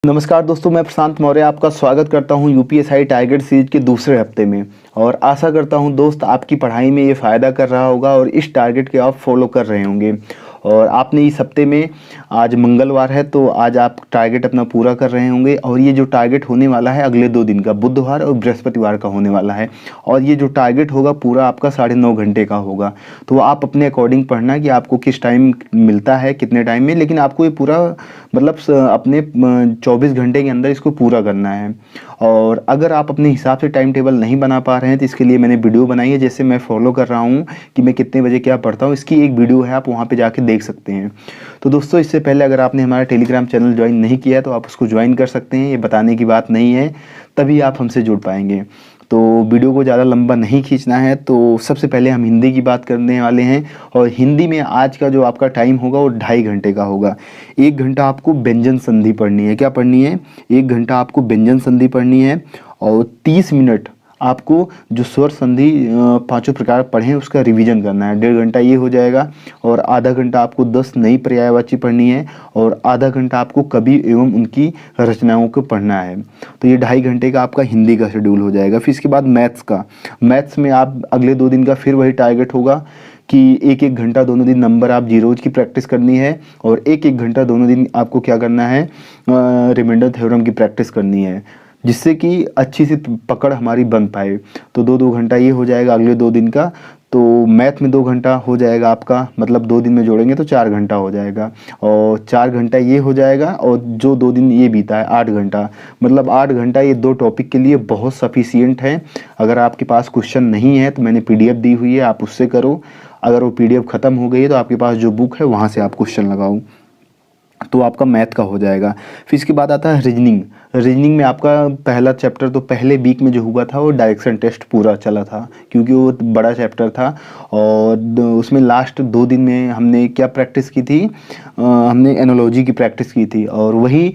नमस्कार दोस्तों, मैं प्रशांत मौर्य आपका स्वागत करता हूं यूपीएससी टारगेट सीरीज के दूसरे हफ्ते में। और आशा करता हूं दोस्त आपकी पढ़ाई में ये फ़ायदा कर रहा होगा और इस टारगेट के आप फॉलो कर रहे होंगे। और आपने इस हफ्ते में, आज मंगलवार है तो आज आप टारगेट अपना पूरा कर रहे होंगे। और ये जो टारगेट होने वाला है अगले 2 दिन का, बुधवार और बृहस्पतिवार का होने वाला है। और ये जो टारगेट होगा पूरा आपका 9.5 घंटे का होगा। तो आप अपने अकॉर्डिंग पढ़ना कि आपको किस टाइम मिलता है, कितने टाइम में, लेकिन आपको ये पूरा मतलब अपने 24 घंटे के अंदर इसको पूरा करना है। और अगर आप अपने हिसाब से टाइम टेबल नहीं बना पा रहे हैं तो इसके लिए मैंने वीडियो बनाई है, जैसे मैं फॉलो कर रहा हूँ कि मैं कितने बजे क्या पढ़ता हूँ। इसकी एक वीडियो है, आप वहाँ पे जाके देख सकते हैं। तो दोस्तों, इससे पहले अगर आपने हमारा टेलीग्राम चैनल ज्वाइन नहीं किया है तो आप उसको ज्वाइन कर सकते हैं। ये बताने की बात नहीं है, तभी आप हमसे जुड़ पाएंगे। तो वीडियो को ज़्यादा लंबा नहीं खींचना है। तो सबसे पहले हम हिंदी की बात करने वाले हैं। और हिंदी में आज का जो आपका टाइम होगा वो 2.5 घंटे का होगा। 1 घंटा आपको व्यंजन संधि पढ़नी है। क्या पढ़नी है? 1 घंटा आपको व्यंजन संधि पढ़नी है। और 30 मिनट आपको जो स्वर संधि 5 प्रकार पढ़ें उसका रिवीजन करना है। 1.5 घंटा ये हो जाएगा। और आधा घंटा आपको 10 नई पर्यायवाची पढ़नी है। और आधा घंटा आपको कवि एवं उनकी रचनाओं को पढ़ना है। तो ये 2.5 घंटे का आपका हिंदी का शेड्यूल हो जाएगा। फिर इसके बाद मैथ्स का, मैथ्स में आप अगले 2 दिन का फिर वही टारगेट होगा कि 1-1 घंटा दोनों दिन नंबर आप जीरोज की प्रैक्टिस करनी है। और 1-1 घंटा दोनों दिन आपको क्या करना है, रिमाइंडर थ्योरम की प्रैक्टिस करनी है, जिससे कि अच्छी सी पकड़ हमारी बन पाए। तो 2-2 घंटा ये हो जाएगा अगले 2 दिन का। तो मैथ में 2 घंटा हो जाएगा आपका, मतलब 2 दिन में जोड़ेंगे तो 4 घंटा हो जाएगा। और 4 घंटा ये हो जाएगा। और जो 2 दिन ये बीता है 8 घंटा, मतलब 8 घंटा ये 2 टॉपिक के लिए बहुत सफिशियंट है। अगर आपके पास क्वेश्चन नहीं है तो मैंने पीडीएफ दी हुई है, आप उससे करो। अगर वो पीडीएफ ख़त्म हो गई है तो आपके पास जो बुक है वहाँ से आप क्वेश्चन लगाओ। तो आपका मैथ का हो जाएगा। फिर इसके बाद आता है रीजनिंग। रीजनिंग में आपका पहला चैप्टर तो पहले वीक में जो हुआ था वो डायरेक्शन टेस्ट पूरा चला था, क्योंकि वो बड़ा चैप्टर था। और उसमें लास्ट 2 दिन में हमने क्या प्रैक्टिस की थी, हमने एनोलॉजी की प्रैक्टिस की थी। और वही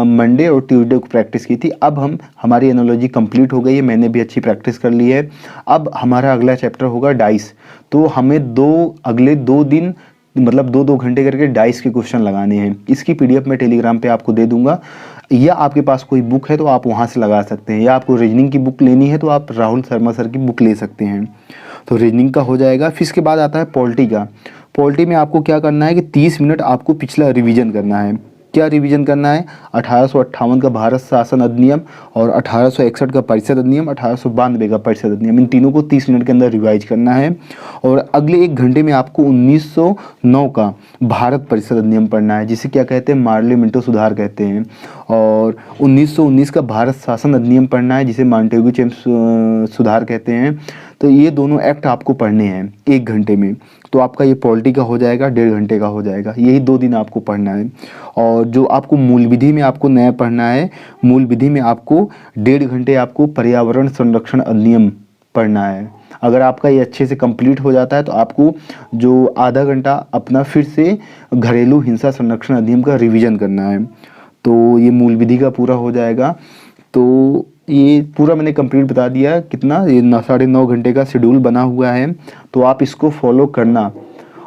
मंडे और ट्यूसडे को प्रैक्टिस की थी। अब हमारी एनोलॉजी कंप्लीट हो गई है, मैंने भी अच्छी प्रैक्टिस कर ली है। अब हमारा अगला चैप्टर होगा डाइस। तो हमें अगले 2 दिन मतलब 2-2 घंटे करके डाइस के क्वेश्चन लगाने हैं। इसकी पीडीएफ मैं टेलीग्राम पे आपको दे दूंगा, या आपके पास कोई बुक है तो आप वहाँ से लगा सकते हैं, या आपको रीजनिंग की बुक लेनी है तो आप राहुल शर्मा सर की बुक ले सकते हैं। तो रीजनिंग का हो जाएगा। फिर इसके बाद आता है पॉलिटी का। पॉलिटी में आपको क्या करना है कि 30 मिनट आपको पिछला रिवीजन करना है। क्या रिवीजन करना है? 1858 का भारत शासन अधिनियम और 1861 का परिषद अधिनियम, 1892 का परिषद अधिनियम, इन तीनों को 30 मिनट के अंदर रिवाइज करना है। और अगले 1 घंटे में आपको 1909 का भारत परिषद अधिनियम पढ़ना है, जिसे क्या कहते हैं, मार्ले मिंटो सुधार कहते हैं। और 1919 का भारत शासन अधिनियम पढ़ना है, जिसे मॉन्टेग्यू चेम्स सुधार कहते हैं। तो ये दोनों एक्ट आपको पढ़ने हैं 1 घंटे में। तो आपका ये पॉलिटी का हो जाएगा, 1.5 घंटे का हो जाएगा। यही 2 दिन आपको पढ़ना है। और जो आपको मूल विधि में आपको नया पढ़ना है, मूल विधि में आपको 1.5 घंटे आपको पर्यावरण संरक्षण अधिनियम पढ़ना है। अगर आपका ये अच्छे से कंप्लीट हो जाता है तो आपको जो आधा घंटा अपना फिर से घरेलू हिंसा संरक्षण अधिनियम का रिवीजन करना है। तो ये मूल विधि का पूरा हो जाएगा। तो ये पूरा मैंने कंप्लीट बता दिया कितना, ये 9.5 घंटे का शेड्यूल बना हुआ है। तो आप इसको फॉलो करना।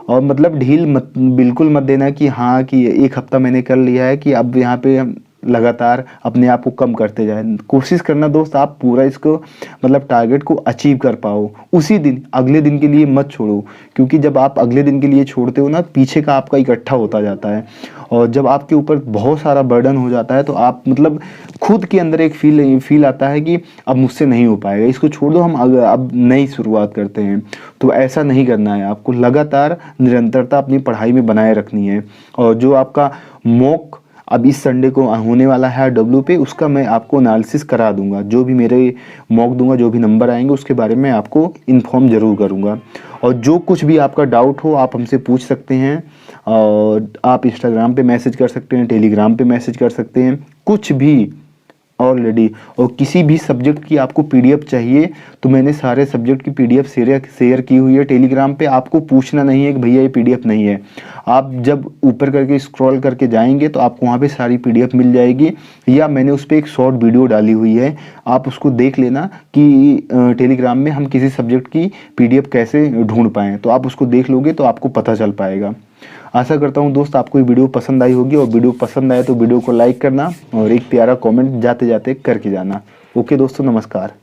और मतलब ढील मत, बिल्कुल मत देना कि हाँ कि 1 हफ्ता मैंने कर लिया है कि अब यहाँ पे लगातार अपने आप को कम करते जाए। कोशिश करना दोस्त आप पूरा इसको मतलब टारगेट को अचीव कर पाओ उसी दिन, अगले दिन के लिए मत छोड़ो। क्योंकि जब आप अगले दिन के लिए छोड़ते हो ना, पीछे का आपका इकट्ठा होता जाता है। और जब आपके ऊपर बहुत सारा बर्डन हो जाता है तो आप मतलब खुद के अंदर एक फील आता है कि अब मुझसे नहीं हो पाएगा, इसको छोड़ दो, हम अब नई शुरुआत करते हैं। तो ऐसा नहीं करना है, आपको लगातार निरंतरता अपनी पढ़ाई में बनाए रखनी है। और जो आपका मॉक अब इस संडे को होने वाला है डब्ल्यू पे, उसका मैं आपको एनालिसिस करा दूंगा। जो भी मेरे मॉक दूंगा, जो भी नंबर आएंगे उसके बारे में आपको इन्फॉर्म ज़रूर करूंगा। और जो कुछ भी आपका डाउट हो आप हमसे पूछ सकते हैं। और आप इंस्टाग्राम पे मैसेज कर सकते हैं, टेलीग्राम पे मैसेज कर सकते हैं, कुछ भी ऑलरेडी। और किसी भी सब्जेक्ट की आपको पीडीएफ चाहिए तो मैंने सारे सब्जेक्ट की पीडीएफ शेयर की हुई है टेलीग्राम पे। आपको पूछना नहीं है कि भैया ये पीडीएफ नहीं है। आप जब ऊपर करके स्क्रॉल करके जाएंगे तो आपको वहाँ पे सारी पीडीएफ मिल जाएगी, या मैंने उस पर एक शॉर्ट वीडियो डाली हुई है, आप उसको देख लेना कि टेलीग्राम में हम किसी सब्जेक्ट की पीडीएफ कैसे ढूंढ पाएँ। तो आप उसको देख लोगे तो आपको पता चल पाएगा। आशा करता हूँ दोस्त आपको ये वीडियो पसंद आई होगी, और वीडियो पसंद आए तो वीडियो को लाइक करना और एक प्यारा कमेंट जाते जाते करके जाना। ओके दोस्तों, नमस्कार।